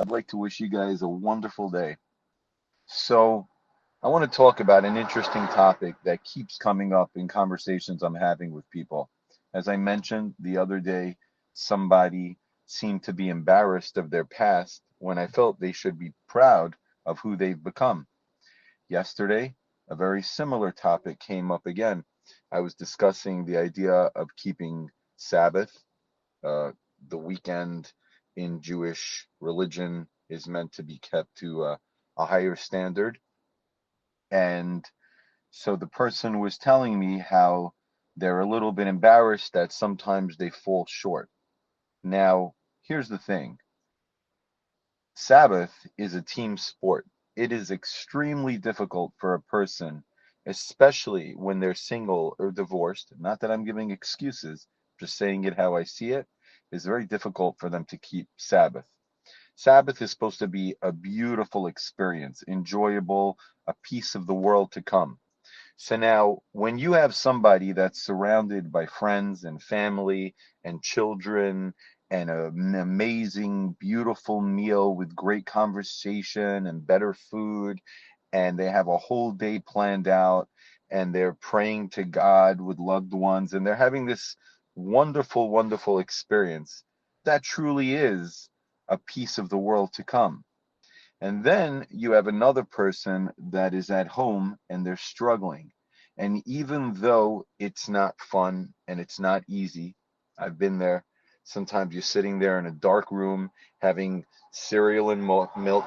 I'd like to wish you guys a wonderful day. So, I want to talk about an interesting topic that keeps coming up in conversations I'm having with people. As I mentioned the other day, somebody seemed to be embarrassed of their past when I felt they should be proud of who they've become. Yesterday, a very similar topic came up again. I was discussing the idea of keeping Sabbath. Uh, the weekend in Jewish religion is meant to be kept to a higher standard. And so the person was telling me how they're a little bit embarrassed that sometimes they fall short. Now, here's the thing. Sabbath is a team sport. It is extremely difficult for a person, especially when they're single or divorced. Not that I'm giving excuses, just saying it how I see it. It's very difficult for them to keep Sabbath. Sabbath is supposed to be a beautiful experience, enjoyable, a piece of the world to come. So now, when you have somebody that's surrounded by friends and family and children and an amazing, beautiful meal with great conversation and better food, and they have a whole day planned out, and they're praying to God with loved ones, and they're having this wonderful, wonderful experience, that truly is a piece of the world to come. And then you have another person that is at home and they're struggling. And even though it's not fun and it's not easy, I've been there. Sometimes you're sitting there in a dark room having cereal and milk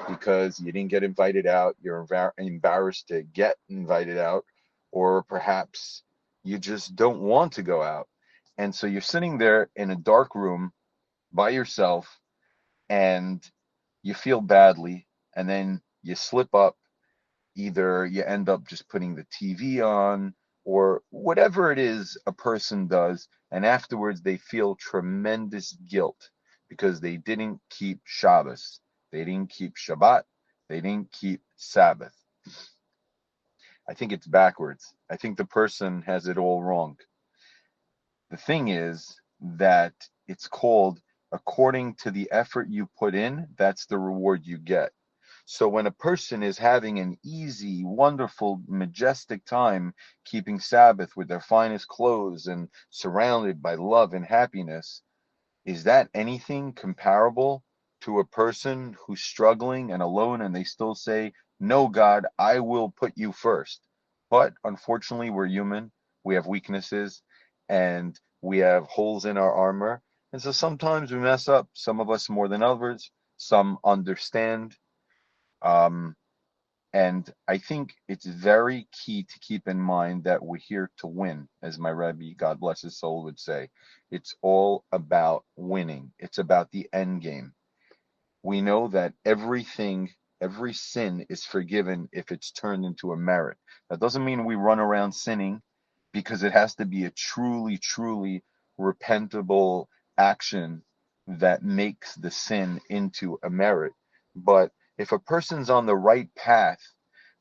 because you didn't get invited out. You're embarrassed to get invited out, or perhaps you just don't want to go out. And so you're sitting there in a dark room by yourself and you feel badly, and then you slip up. Either you end up just putting the TV on, or whatever it is a person does, and afterwards they feel tremendous guilt because they didn't keep Shabbos, they didn't keep Shabbat, they didn't keep Sabbath. I think it's backwards. I think the person has it all wrong. The thing is that it's called according to the effort you put in, that's the reward you get. So when a person is having an easy, wonderful, majestic time keeping Sabbath with their finest clothes and surrounded by love and happiness, is that anything comparable to a person who's struggling and alone and they still say, "No, God, I will put you first"? But unfortunately, we're human. We have weaknesses and we have holes in our armor. And so sometimes we mess up, some of us more than others, some understand. Um, and I think it's very key to keep in mind that we're here to win, as my Rebbe, God bless his soul, would say. It's all about winning. It's about the end game. We know that everything, every sin is forgiven if it's turned into a merit. That doesn't mean we run around sinning, because it has to be a truly, truly repentable action that makes the sin into a merit. But if a person's on the right path,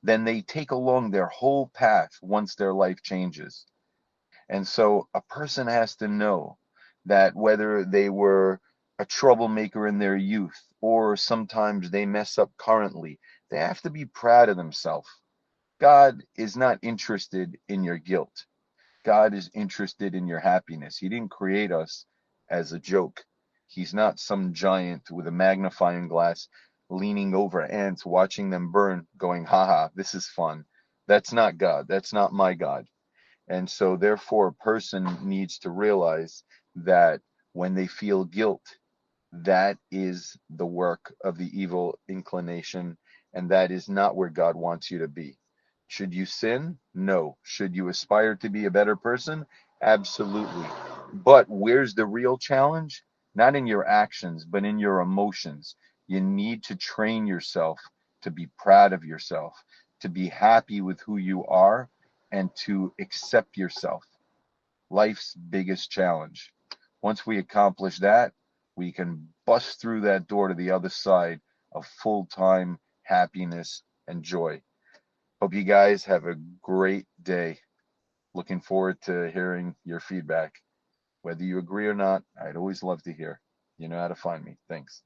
then they take along their whole path once their life changes. And so a person has to know that whether they were a troublemaker in their youth or sometimes they mess up currently, they have to be proud of themselves. God is not interested in your guilt. God is interested in your happiness. He didn't create us as a joke. He's not some giant with a magnifying glass leaning over ants, watching them burn, going, haha, this is fun. That's not God. That's not my God. And so, therefore, a person needs to realize that when they feel guilt, that is the work of the evil inclination, and that is not where God wants you to be. Should you sin? No. Should you aspire to be a better person? Absolutely. But where's the real challenge? Not in your actions, but in your emotions. You need to train yourself to be proud of yourself, to be happy with who you are, and to accept yourself. Life's biggest challenge. Once we accomplish that, we can bust through that door to the other side of full time happiness and joy. Hope you guys have a great day. Looking forward to hearing your feedback. Whether you agree or not, I'd always love to hear. You know how to find me. Thanks.